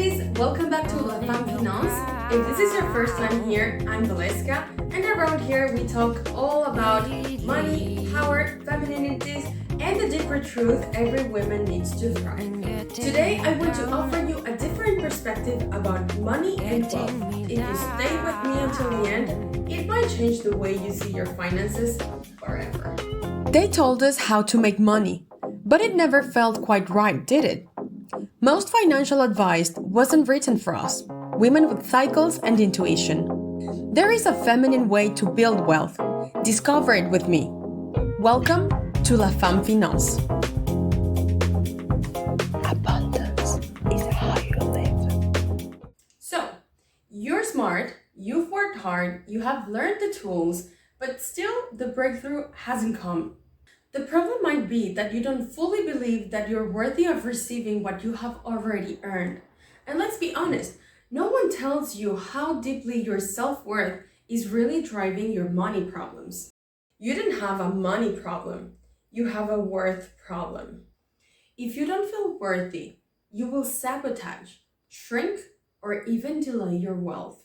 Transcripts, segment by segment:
ladies, welcome back to Femme Finance. If this is your first time here, I'm Valeska, and around here we talk all about money, power, femininities, and the deeper truth every woman needs to thrive. Today I want to offer you a different perspective about money and wealth. If you stay with me until the end, it might change the way you see your finances forever. They told us how to make money, but it never felt quite right, did it? Most financial advice wasn't written for us, women with cycles and intuition. There is a feminine way to build wealth. Discover it with me. Welcome to La Femme Finance. Abundance is how you live. So, you're smart, you've worked hard, you have learned the tools, but still the breakthrough hasn't come. The problem might be that you don't fully believe that you're worthy of receiving what you have already earned. And let's be honest, no one tells you how deeply your self-worth is really driving your money problems. You don't have a money problem, you have a worth problem. If you don't feel worthy, you will sabotage, shrink, or even delay your wealth.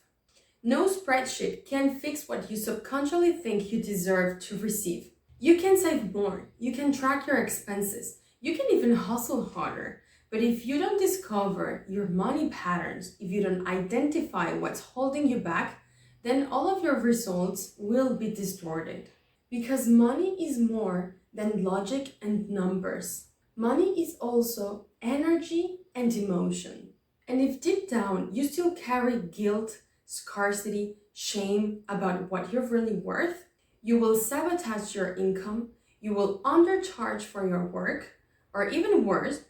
No spreadsheet can fix what you subconsciously think you deserve to receive. You can save more, you can track your expenses, you can even hustle harder. But if you don't discover your money patterns, if you don't identify what's holding you back, then all of your results will be distorted. Because money is more than logic and numbers. Money is also energy and emotion. And if deep down you still carry guilt, scarcity, shame about what you're really worth, you will sabotage your income, you will undercharge for your work, or even worse,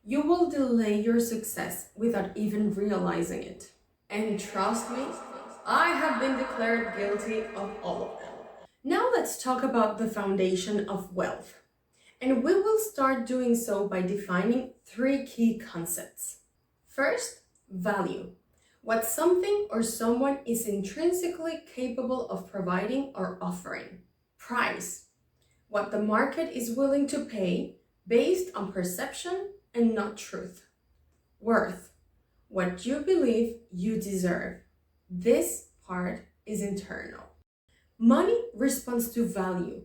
you will delay your success without even realizing it. And trust me, I have been declared guilty of all of them. Now let's talk about the foundation of wealth. And we will start doing so by defining three key concepts. First, value. What something or someone is intrinsically capable of providing or offering. Price. What the market is willing to pay based on perception and not truth. Worth. What you believe you deserve. This part is internal. Money responds to value,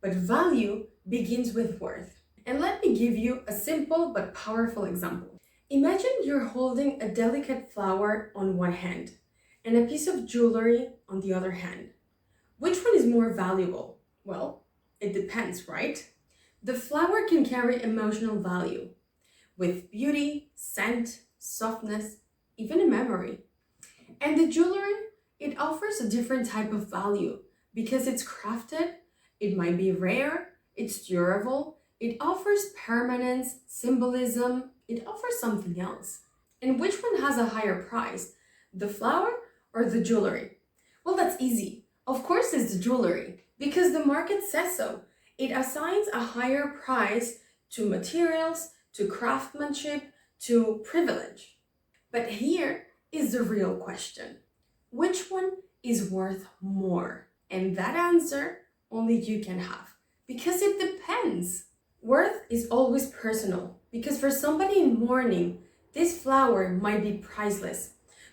but value begins with worth. And let me give you a simple but powerful example. Imagine you're holding a delicate flower on one hand and a piece of jewelry on the other hand. Which one is more valuable? Well, it depends, right? The flower can carry emotional value with beauty, scent, softness, even a memory. And the jewelry, it offers a different type of value because it's crafted, it might be rare, it's durable, it offers permanence, symbolism, it offers something else. And which one has a higher price, the flower or the jewelry? Well, that's easy. Of course it's the jewelry, because the market says so. It assigns a higher price to materials, to craftsmanship, to privilege. But here is the real question. Which one is worth more? And that answer only you can have, because it depends. Worth is always personal, because for somebody in mourning, this flower might be priceless.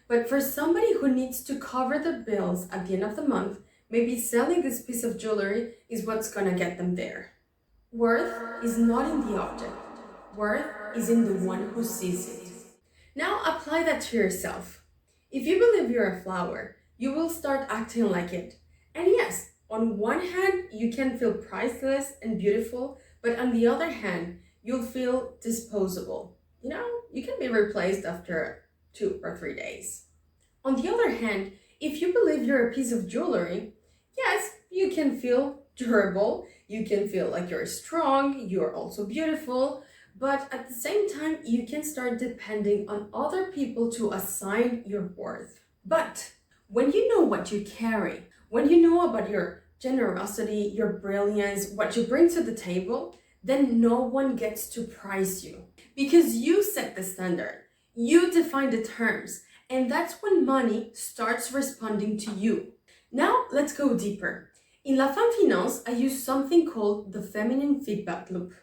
But for somebody who needs to cover the bills at the end of the month, maybe selling this piece of jewelry is what's gonna get them there. Worth is not in the object. Worth is in the one who sees it. Now apply that to yourself. If you believe you're a flower, you will start acting like it. And yes, on one hand, you can feel priceless and beautiful, but on the other hand, you'll feel disposable. You can be replaced after 2 or 3 days. On the other hand, if you believe you're a piece of jewelry, yes, you can feel durable, you can feel like you're strong, you're also beautiful, but at the same time, you can start depending on other people to assign your worth. But when you know what you carry, when you know about your generosity, your brilliance, what you bring to the table, then no one gets to price you. Because you set the standard, you define the terms, and that's when money starts responding to you. Now, let's go deeper. In La Femme Finance, I use something called the feminine feedback loop.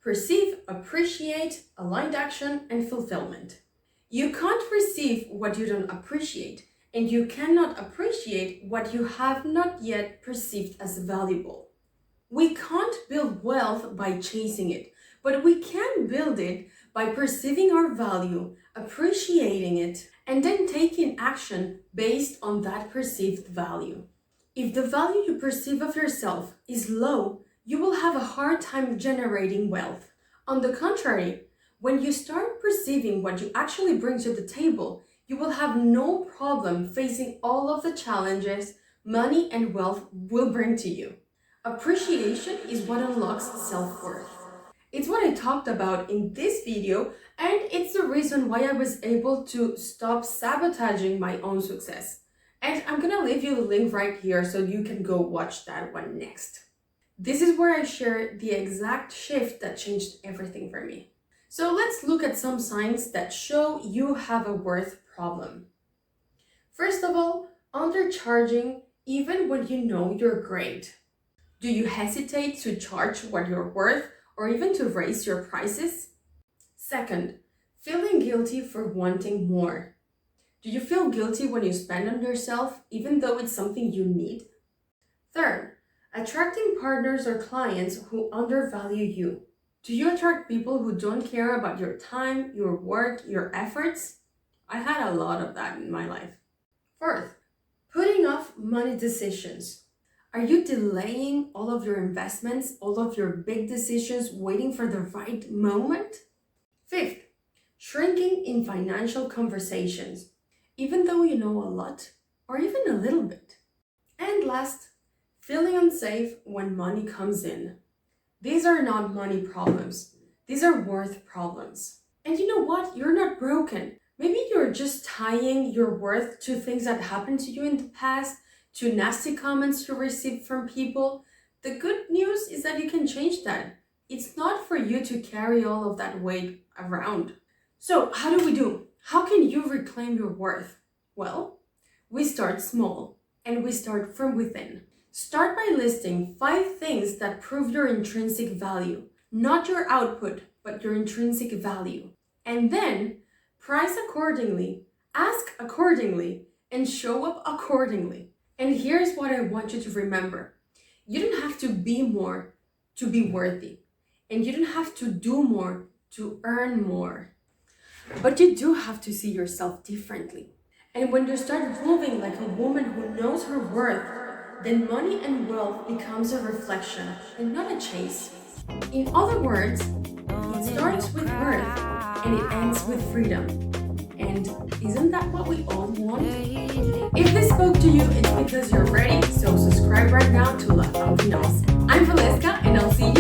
Perceive, appreciate, aligned action, and fulfillment. You can't receive what you don't appreciate, and you cannot appreciate what you have not yet perceived as valuable. We can't build wealth by chasing it, but we can build it by perceiving our value, appreciating it, and then taking action based on that perceived value. If the value you perceive of yourself is low, you will have a hard time generating wealth. On the contrary, when you start perceiving what you actually bring to the table, you will have no problem facing all of the challenges money and wealth will bring to you. Appreciation is what unlocks self-worth. It's what I talked about in this video, and it's the reason why I was able to stop sabotaging my own success. And I'm gonna leave you the link right here so you can go watch that one next. This is where I share the exact shift that changed everything for me. So let's look at some signs that show you have a worth problem. First of all, undercharging even when you know you're great. Do you hesitate to charge what you're worth or even to raise your prices? Second, feeling guilty for wanting more. Do you feel guilty when you spend on yourself even though it's something you need? Third, attracting partners or clients who undervalue you. Do you attract people who don't care about your time, your work, your efforts? I had a lot of that in my life. Fourth, putting off money decisions. Are you delaying all of your investments, all of your big decisions, waiting for the right moment? Fifth, shrinking in financial conversations, even though you know a lot or even a little bit. And last, feeling unsafe when money comes in. These are not money problems. These are worth problems. And you know what? You're not broken. Maybe you're just tying your worth to things that happened to you in the past, to nasty comments you received from people. The good news is that you can change that. It's not for you to carry all of that weight around. So how do we do? How can you reclaim your worth? Well, we start small and we start from within. Start by listing 5 things that prove your intrinsic value, not your output, but your intrinsic value. And then price accordingly, ask accordingly, and show up accordingly. And here's what I want you to remember. You don't have to be more to be worthy, and you don't have to do more to earn more. But you do have to see yourself differently. And when you start moving like a woman who knows her worth, then money and wealth becomes a reflection and not a chase. In other words, it starts with worth and it ends with freedom. And isn't that what we all want? If this spoke to you, it's because you're ready, so subscribe right now to La Femme Finance. I'm Valeska, and I'll see you